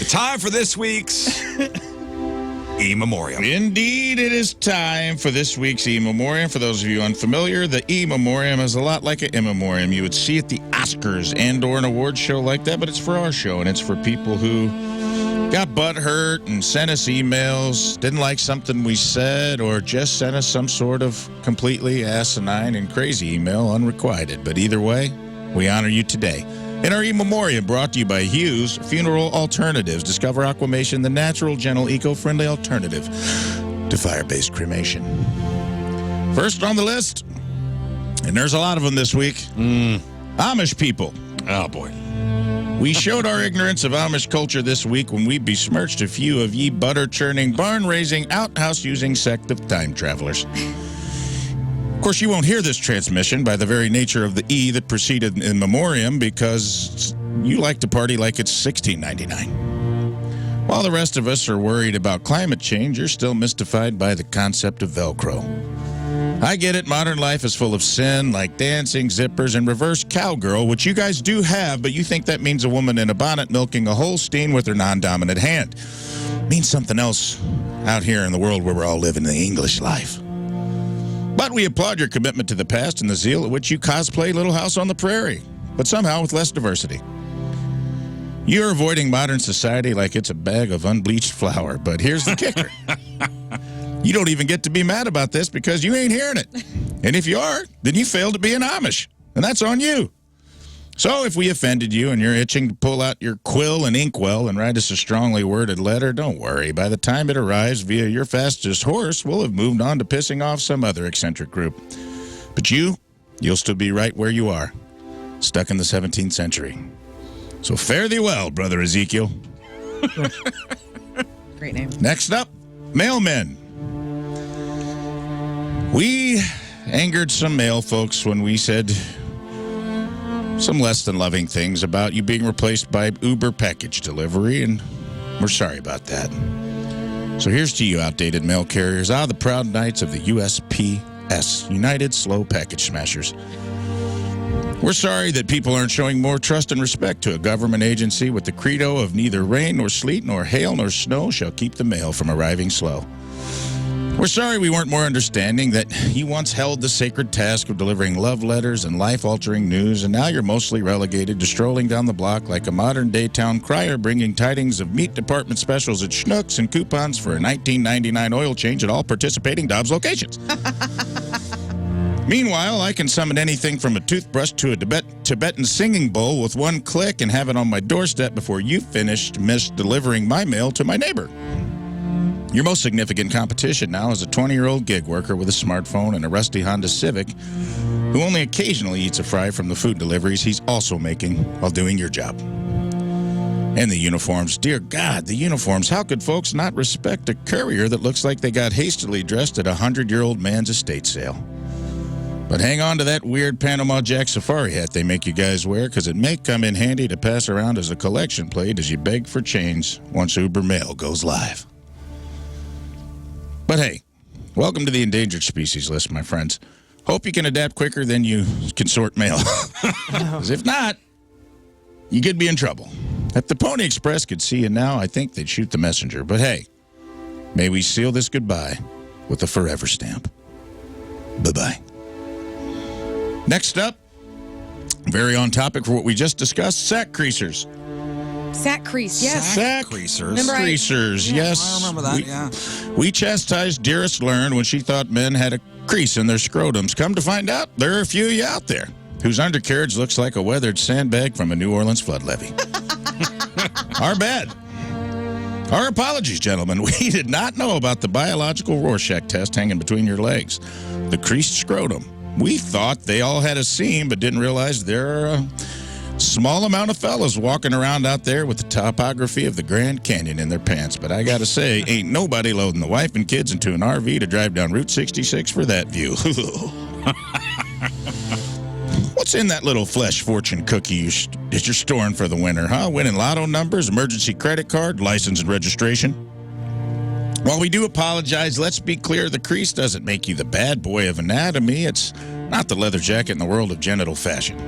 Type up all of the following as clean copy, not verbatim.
Time for this week's E Memoriam. Indeed, it is time for this week's E Memoriam. For those of you unfamiliar, the E Memoriam is a lot like an In Memoriam you would see at the Oscars and/or an award show like that, but it's for our show, and it's for people who got butthurt and sent us emails, didn't like something we said, or just sent us some sort of completely asinine and crazy email unrequited. But either way, we honor you today. In our E Memoriam, brought to you by Hughes Funeral Alternatives. Discover Aquamation, the natural, gentle, eco-friendly alternative to fire-based cremation. First on the list, and there's a lot of them this week, Amish people. Oh, boy. We showed our ignorance of Amish culture this week when we besmirched a few of ye butter-churning, barn-raising, outhouse-using sect of time travelers. Of course, you won't hear this transmission by the very nature of the E that preceded In Memoriam because you like to party like it's $16.99. While the rest of us are worried about climate change, you're still mystified by the concept of Velcro. I get it, modern life is full of sin, like dancing, zippers, and reverse cowgirl, which you guys do have, but you think that means a woman in a bonnet milking a Holstein with her non-dominant hand. It means something else out here in the world where we're all living the English life. But we applaud your commitment to the past and the zeal at which you cosplay Little House on the Prairie, but somehow with less diversity. You're avoiding modern society like it's a bag of unbleached flour, but here's the kicker. You don't even get to be mad about this because you ain't hearing it. And if you are, then you failed to be an Amish, and that's on you. So if we offended you and you're itching to pull out your quill and inkwell and write us a strongly worded letter, don't worry. By the time it arrives via your fastest horse, we'll have moved on to pissing off some other eccentric group. But you'll still be right where you are, stuck in the 17th century. So fare thee well, brother Ezekiel. Great name. Next up, Mailmen. We angered some mail folks when we said some less than loving things about you being replaced by Uber package delivery, and we're sorry about that. So here's to you, outdated mail carriers, the proud knights of the USPS, United Slow Package Smashers. We're sorry that people aren't showing more trust and respect to a government agency with the credo of neither rain nor sleet nor hail nor snow shall keep the mail from arriving slow. We're sorry we weren't more understanding that you once held the sacred task of delivering love letters and life-altering news, and now you're mostly relegated to strolling down the block like a modern-day town crier bringing tidings of meat department specials at Schnucks and coupons for a $19.99 oil change at all participating Dobbs locations. Meanwhile, I can summon anything from a toothbrush to a Tibetan singing bowl with one click and have it on my doorstep before you finished delivering my mail to my neighbor. Your most significant competition now is a 20-year-old gig worker with a smartphone and a rusty Honda Civic who only occasionally eats a fry from the food deliveries he's also making while doing your job. And the uniforms. Dear God, the uniforms. How could folks not respect a courier that looks like they got hastily dressed at a 100-year-old man's estate sale? But hang on to that weird Panama Jack safari hat they make you guys wear, because it may come in handy to pass around as a collection plate as you beg for change once Uber Mail goes live. But hey, welcome to the endangered species list, my friends. Hope you can adapt quicker than you can sort mail. Because if not, you could be in trouble. If the Pony Express could see you now, I think they'd shoot the messenger. But hey, may we seal this goodbye with a forever stamp. Bye-bye. Next up, very on topic for what we just discussed, sack creasers. Sack crease, yes. Sack creasers. Creasers, yes. I remember that, yeah. We chastised Dearest Learn when she thought men had a crease in their scrotums. Come to find out, there are a few of you out there whose undercarriage looks like a weathered sandbag from a New Orleans flood levee. Our bad. Our apologies, gentlemen. We did not know about the biological Rorschach test hanging between your legs. The creased scrotum. We thought they all had a seam, but didn't realize there are a small amount of fellas walking around out there with the topography of the Grand Canyon in their pants. But I got to say, ain't nobody loading the wife and kids into an RV to drive down Route 66 for that view. What's in that little flesh fortune cookie that you're storing for the winter, huh? Winning lotto numbers, emergency credit card, license and registration? While we do apologize, let's be clear, the crease doesn't make you the bad boy of anatomy. It's not the leather jacket in the world of genital fashion.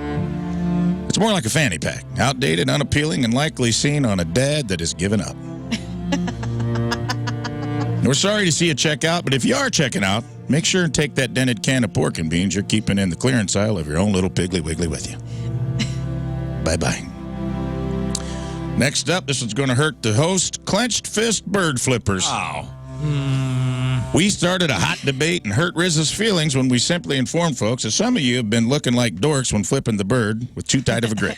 It's It's more like a fanny pack. Outdated, unappealing, and likely seen on a dad that has given up. We're sorry to see you check out, but if you are checking out, make sure and take that dented can of pork and beans you're keeping in the clearance aisle of your own little Piggly Wiggly with you. Bye-bye. Next up, this one's going to hurt the host, clenched fist bird flippers. Oh. We started a hot debate and hurt Riz's feelings when we simply informed folks that some of you have been looking like dorks when flipping the bird with too tight of a grip.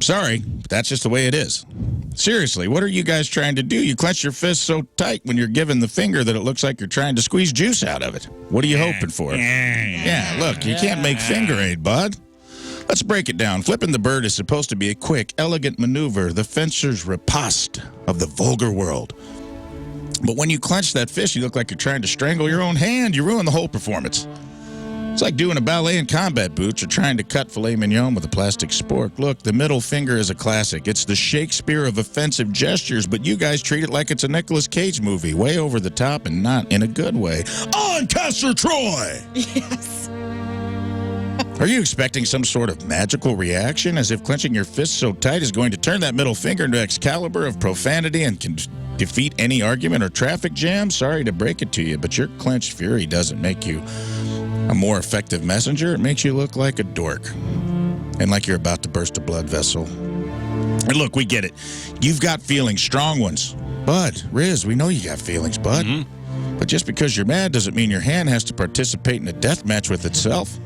Sorry, but that's just the way it is. Seriously, what are you guys trying to do? You clench your fist so tight when you're giving the finger that it looks like you're trying to squeeze juice out of it. What are you hoping for? Yeah, look, you can't make finger aid, bud. Let's break it down. Flipping the bird is supposed to be a quick, elegant maneuver, the fencer's riposte of the vulgar world. But when you clench that fist, you look like you're trying to strangle your own hand. You ruin the whole performance. It's like doing a ballet in combat boots or trying to cut filet mignon with a plastic spork. Look, the middle finger is a classic. It's the Shakespeare of offensive gestures, but you guys treat it like it's a Nicolas Cage movie, way over the top and not in a good way. On Castor Troy! Yes. Are you expecting some sort of magical reaction, as if clenching your fist so tight is going to turn that middle finger into Excalibur of profanity and can defeat any argument or traffic jam? Sorry to break it to you, but your clenched fury doesn't make you a more effective messenger. It makes you look like a dork and like you're about to burst a blood vessel. And look, we get it. You've got feelings, strong ones. Bud, Riz, we know you got feelings, bud. But just because you're mad doesn't mean your hand has to participate in a death match with itself.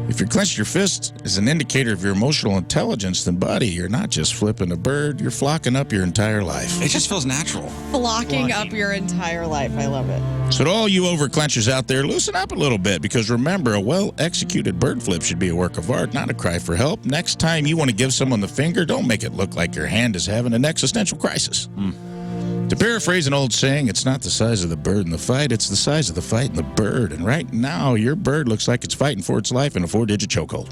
If you clench your fist as an indicator of your emotional intelligence, then, buddy, you're not just flipping a bird, you're flocking up your entire life. It just feels natural. Flocking up your entire life. I love it. So to all you over-clenchers out there, loosen up a little bit, because remember, a well-executed bird flip should be a work of art, not a cry for help. Next time you want to give someone the finger, don't make it look like your hand is having an existential crisis. To paraphrase an old saying, it's not the size of the bird in the fight, it's the size of the fight in the bird. And right now, your bird looks like it's fighting for its life in a 4-digit chokehold.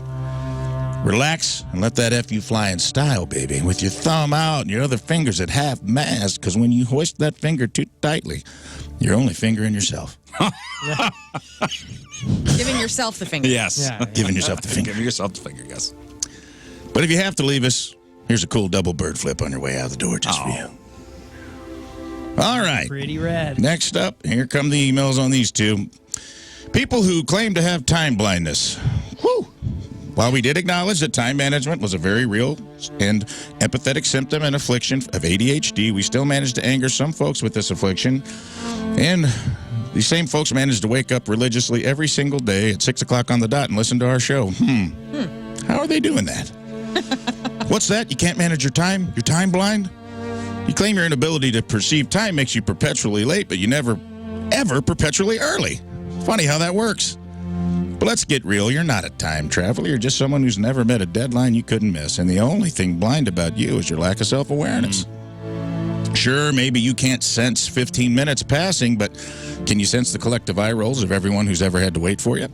Relax and let that FU fly in style, baby, with your thumb out and your other fingers at half-mast, because when you hoist that finger too tightly, you're only fingering yourself. Giving yourself the finger. Yes. Yeah. Giving yourself the finger. Giving yourself the finger, yes. But if you have to leave us, here's a cool double bird flip on your way out the door just for you. All right. Pretty rad. Next up, here come the emails on these two. People who claim to have time blindness. Whew. While we did acknowledge that time management was a very real and empathetic symptom and affliction of ADHD, we still managed to anger some folks with this affliction. And these same folks managed to wake up religiously every single day at 6 o'clock on the dot and listen to our show. How are they doing that? What's that? You can't manage your time? You're time blind? You claim your inability to perceive time makes you perpetually late, but you never, ever perpetually early. Funny how that works. But let's get real. You're not a time traveler. You're just someone who's never met a deadline you couldn't miss. And the only thing blind about you is your lack of self-awareness. Sure, maybe you can't sense 15 minutes passing, but can you sense the collective eye rolls of everyone who's ever had to wait for you?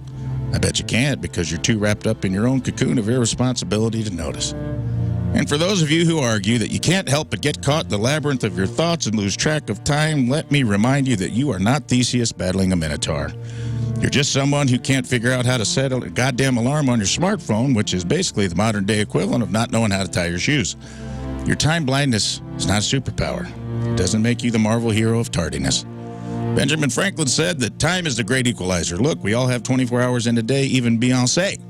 I bet you can't, because you're too wrapped up in your own cocoon of irresponsibility to notice. And for those of you who argue that you can't help but get caught in the labyrinth of your thoughts and lose track of time, let me remind you that you are not Theseus battling a minotaur. You're just someone who can't figure out how to set a goddamn alarm on your smartphone, which is basically the modern-day equivalent of not knowing how to tie your shoes. Your time blindness is not a superpower. It doesn't make you the Marvel hero of tardiness. Benjamin Franklin said that time is the great equalizer. Look, we all have 24 hours in a day, even Beyoncé.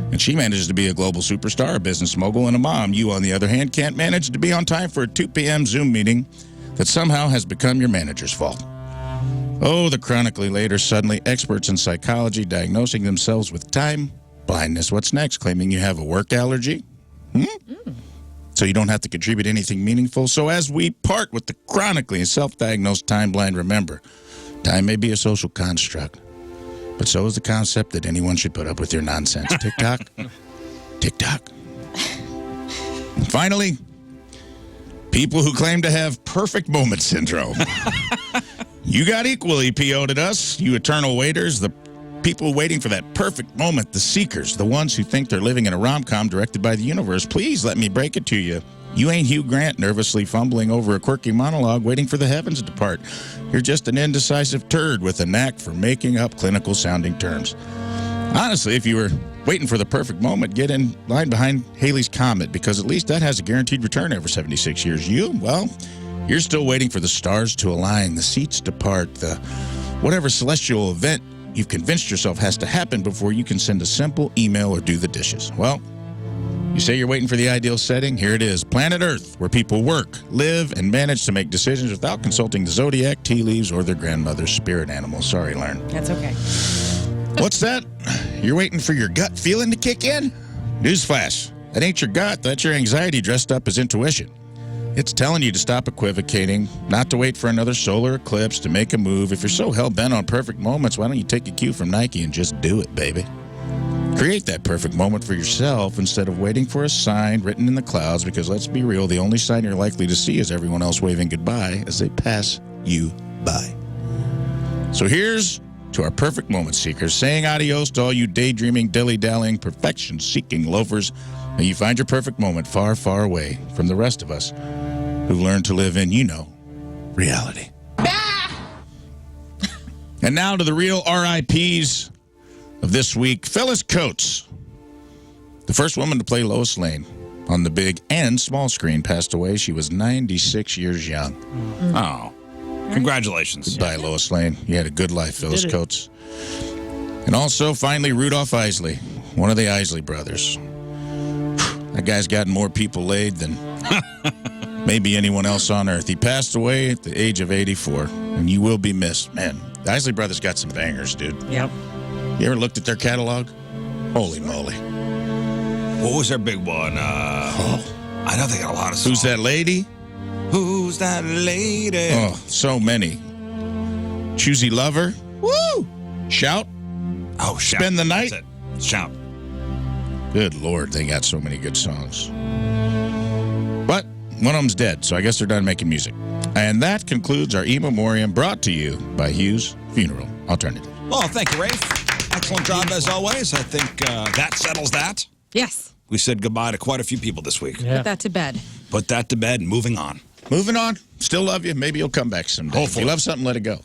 And she manages to be a global superstar, a business mogul, and a mom. You, on the other hand, can't manage to be on time for a 2 p.m. Zoom meeting that somehow has become your manager's fault. Oh, the chronically late or suddenly experts in psychology diagnosing themselves with time blindness. What's next? Claiming you have a work allergy? So you don't have to contribute anything meaningful? So as we part with the chronically self-diagnosed time blind, remember, time may be a social construct, but so is the concept that anyone should put up with your nonsense. Tick-tock. Tick-tock. Finally, people who claim to have perfect moment syndrome. You got equally PO'd at us, you eternal waiters, the people waiting for that perfect moment, the seekers, the ones who think they're living in a rom-com directed by the universe. Please let me break it to you. You ain't Hugh Grant nervously fumbling over a quirky monologue waiting for the heavens to part. You're just an indecisive turd with a knack for making up clinical-sounding terms. Honestly, if you were waiting for the perfect moment, get in line behind Halley's Comet, because at least that has a guaranteed return every 76 years. Well, you're still waiting for the stars to align, the seats to part, whatever celestial event you've convinced yourself has to happen before you can send a simple email or do the dishes. Well, you say you're waiting for the ideal setting? Here it is. Planet Earth, where people work, live, and manage to make decisions without consulting the zodiac, tea leaves, or their grandmother's spirit animal. Sorry, Lauren. That's okay. What's that? You're waiting for your gut feeling to kick in? Newsflash. That ain't your gut. That's your anxiety dressed up as intuition. It's telling you to stop equivocating, not to wait for another solar eclipse to make a move. If you're so hell-bent on perfect moments, why don't you take a cue from Nike and just do it, baby? Create that perfect moment for yourself instead of waiting for a sign written in the clouds, because let's be real, the only sign you're likely to see is everyone else waving goodbye as they pass you by. So here's to our perfect moment seekers, saying adios to all you daydreaming, dilly-dallying, perfection-seeking loafers. May you find your perfect moment far, far away from the rest of us who've learned to live in, reality. And now to the real RIPs of this week. Phyllis Coates, the first woman to play Lois Lane on the big and small screen, passed away. She was 96 years young. Oh, congratulations. Goodbye, Lois Lane. You had a good life, Phyllis Coates. And also, finally, Rudolph Isley, one of the Isley brothers. That guy's gotten more people laid than maybe anyone else on earth. He passed away at the age of 84, and you will be missed. Man, the Isley brothers got some bangers, dude. Yep. You ever looked at their catalog? Holy moly. What was their big one? I know they got a lot of songs. Who's that lady? Who's that lady? Oh, so many. Choosy Lover. Woo! Shout. Oh, Shout. Spend the Night. That's it. Shout. Good Lord, they got so many good songs. But one of them's dead, so I guess they're done making music. And that concludes our E Memoriam, brought to you by Hughes Funeral Alternative. Well, thank you, Rafe. Excellent job as always. I think that settles that. Yes. We said goodbye to quite a few people this week. Put that to bed. Put that to bed and moving on. Moving on. Still love you. Maybe you'll come back someday. Hopefully. If you love something, let it go.